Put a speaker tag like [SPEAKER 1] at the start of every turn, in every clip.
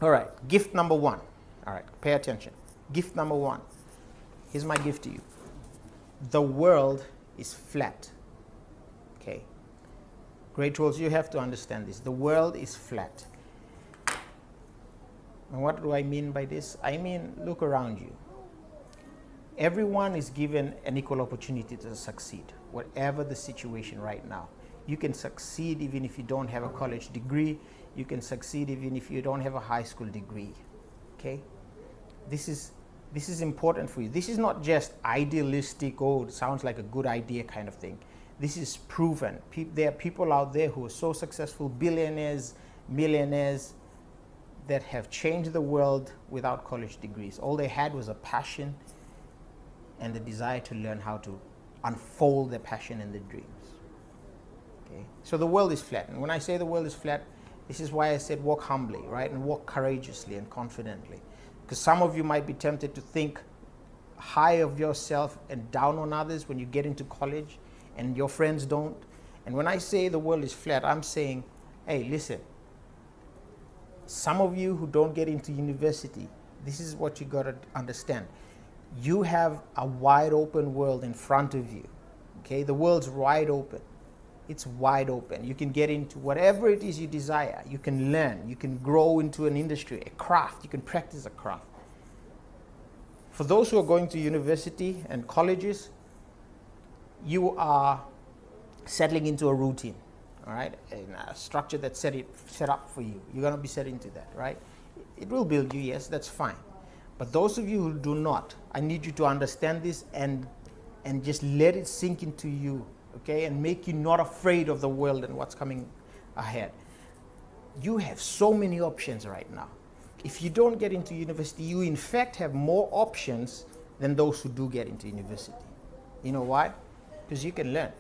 [SPEAKER 1] All right, gift number one. All right, pay attention. Gift number one. Here's my gift to you. The world is flat. Okay. Great trolls, you have to understand this. The world is flat. And what do I mean by this? I mean, look around you. Everyone is given an equal opportunity to succeed, whatever the situation right now. You can succeed even if you don't have a college degree. You can succeed even if you don't have a high school degree. Okay? This is important for you. This is not just idealistic, oh, it sounds like a good idea kind of thing. This is proven. There are people out there who are so successful, billionaires, millionaires, that have changed the world without college degrees. All they had was a passion and the desire to learn how to unfold their passion and their dreams. Okay? So the world is flat. And when I say the world is flat, this is why I said walk humbly, right? And walk courageously and confidently. Because some of you might be tempted to think high of yourself and down on others when you get into college and your friends don't. And when I say the world is flat, I'm saying, hey, listen, some of you who don't get into university, this is what you got to understand. You have a wide open world in front of you. Okay, the world's wide open. It's wide open. You can get into whatever it is you desire. You can learn. You can grow into an industry, a craft. You can practice a craft. For those who are going to university and colleges, you are settling into a routine, all right? A structure that's set up for you. You're going to be set into that, right? It will build you, yes, that's fine. But those of you who do not, I need you to understand this and just let it sink into you, okay? And make you not afraid of the world and what's coming ahead. You have so many options right now. If you don't get into university, you in fact have more options than those who do get into university. You know why? Because you can learn.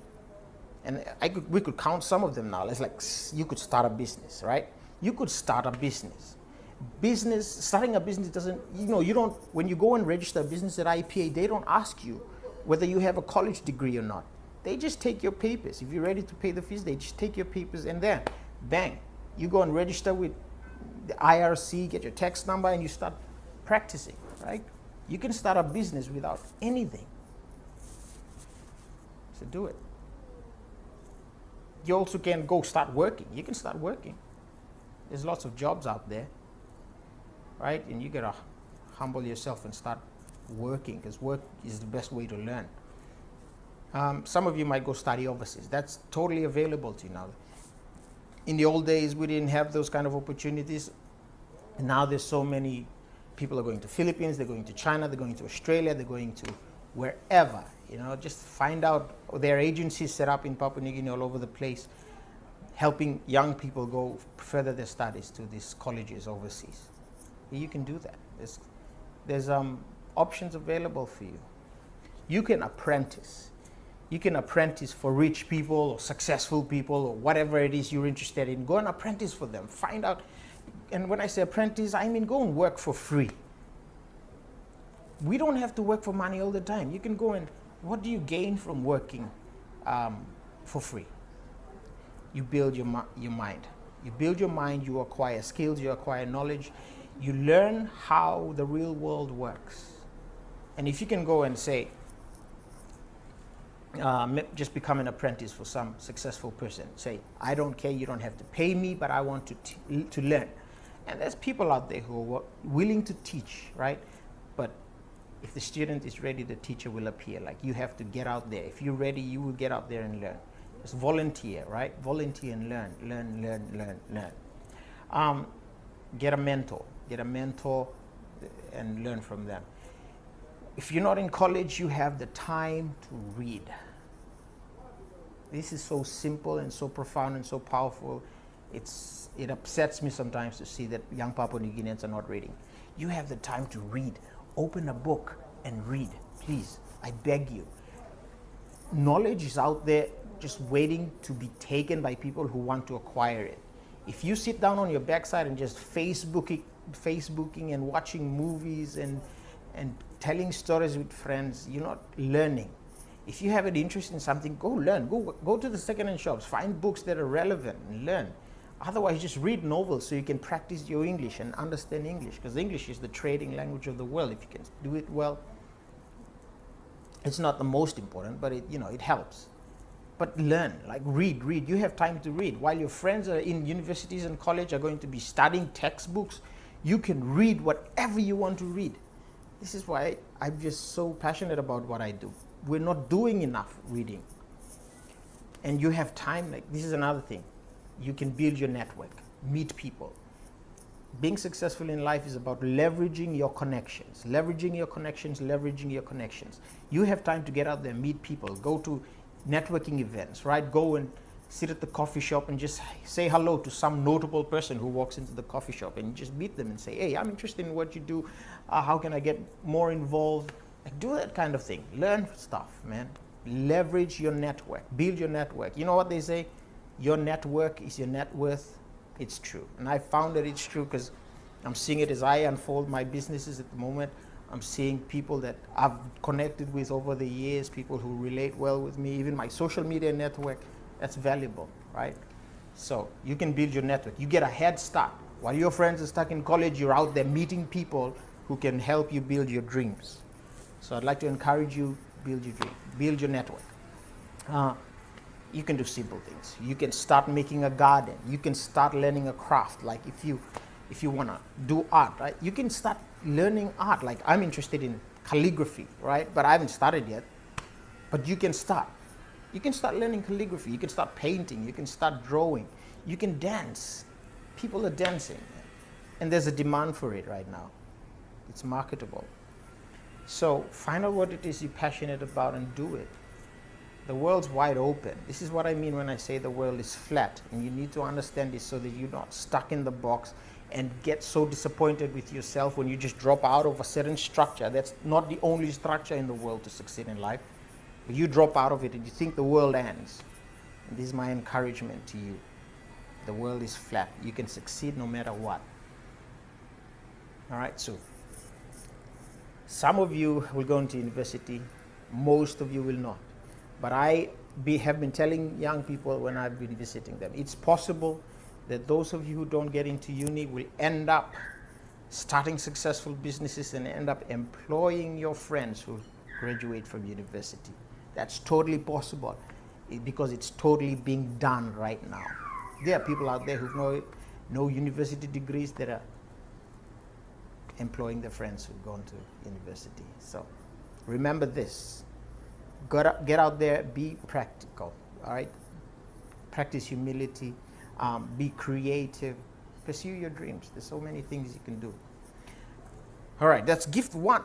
[SPEAKER 1] And we could count some of them now. It's like you could start a business, right? You could start a business. Starting a business doesn't, you don't, when you go and register a business at IPA, they don't ask you whether you have a college degree or not. They just take your papers. If you're ready to pay the fees, they just take your papers and then, bang, you go and register with the IRC, get your tax number, and you start practicing, right? You can start a business without anything. So do it. You also can go start working. You can start working. There's lots of jobs out there, right? And you gotta humble yourself and start working, because work is the best way to learn. Some of you might go study overseas. That's totally available to you now. In the old days, we didn't have those kind of opportunities. And now there's so many people are going to Philippines, they're going to China, they're going to Australia, they're going to wherever. Just find out. There are agencies set up in Papua New Guinea all over the place, helping young people go further their studies to these colleges overseas. You can do that. There's options available for you. You can apprentice. You can apprentice for rich people or successful people or whatever it is you're interested in. Go and apprentice for them. Find out. And when I say apprentice, I mean go and work for free. We don't have to work for money all the time. You can go and, what do you gain from working for free? You build your mind. You build your mind, you acquire skills, you acquire knowledge. You learn how the real world works. And if you can go and say, just become an apprentice for some successful person. Say, I don't care, you don't have to pay me, but I want to learn. And there's people out there who are willing to teach, right? But if the student is ready, the teacher will appear. Like, you have to get out there. If you're ready, you will get out there and learn. Just volunteer, right? Volunteer and learn. Get a mentor and learn from them. If you're not in college, you have the time to read. This is so simple and so profound and so powerful. It upsets me sometimes to see that young Papua New Guineans are not reading. You have the time to read. Open a book and read, please. I beg you. Knowledge is out there just waiting to be taken by people who want to acquire it. If you sit down on your backside and just Facebooking and watching movies and telling stories with friends, you're not learning. If you have an interest in something, go learn. Go to the second-hand shops. Find books that are relevant and learn. Otherwise, just read novels so you can practice your English and understand English, because English is the trading language of the world. If you can do it well, it's not the most important, but it helps. But learn, like read. You have time to read. While your friends are in universities and college are going to be studying textbooks, you can read whatever you want to read. This is why I'm just so passionate about what I do. We're not doing enough reading. And you have time, like this is another thing. You can build your network, meet people. Being successful in life is about leveraging your connections, You have time to get out there, meet people, go to networking events, right? Go and sit at the coffee shop and just say hello to some notable person who walks into the coffee shop, and you just meet them and say, hey, I'm interested in what you do. How can I get more involved? Like, do that kind of thing. Learn stuff, man. Leverage your network, build your network. You know what they say? Your network is your net worth. It's true. And I found that it's true because I'm seeing it as I unfold my businesses at the moment. I'm seeing people that I've connected with over the years, people who relate well with me, even my social media network. That's valuable, right? So you can build your network. You get a head start. While your friends are stuck in college, you're out there meeting people who can help you build your dreams. So I'd like to encourage you, build your dream, build your network. You can do simple things. You can start making a garden. You can start learning a craft. Like if you want to do art, right? You can start learning art. Like I'm interested in calligraphy, right? But I haven't started yet. But you can start. You can start learning calligraphy. You can start painting. You can start drawing. You can dance. People are dancing. And there's a demand for it right now. It's marketable. So find out what it is you're passionate about and do it. The world's wide open. This is what I mean when I say the world is flat. And you need to understand this so that you're not stuck in the box and get so disappointed with yourself when you just drop out of a certain structure. That's not the only structure in the world to succeed in life. But you drop out of it and you think the world ends. And this is my encouragement to you. The world is flat. You can succeed no matter what. All right, so some of you will go into university. Most of you will not. But I have been telling young people when I've been visiting them, it's possible that those of you who don't get into uni will end up starting successful businesses and end up employing your friends who graduate from university. That's totally possible because it's totally being done right now. There are people out there who have no university degrees that are employing their friends who've gone to university. So remember this. Get out there, be practical, all right? Practice humility, be creative, pursue your dreams. There's so many things you can do. All right, that's gift one.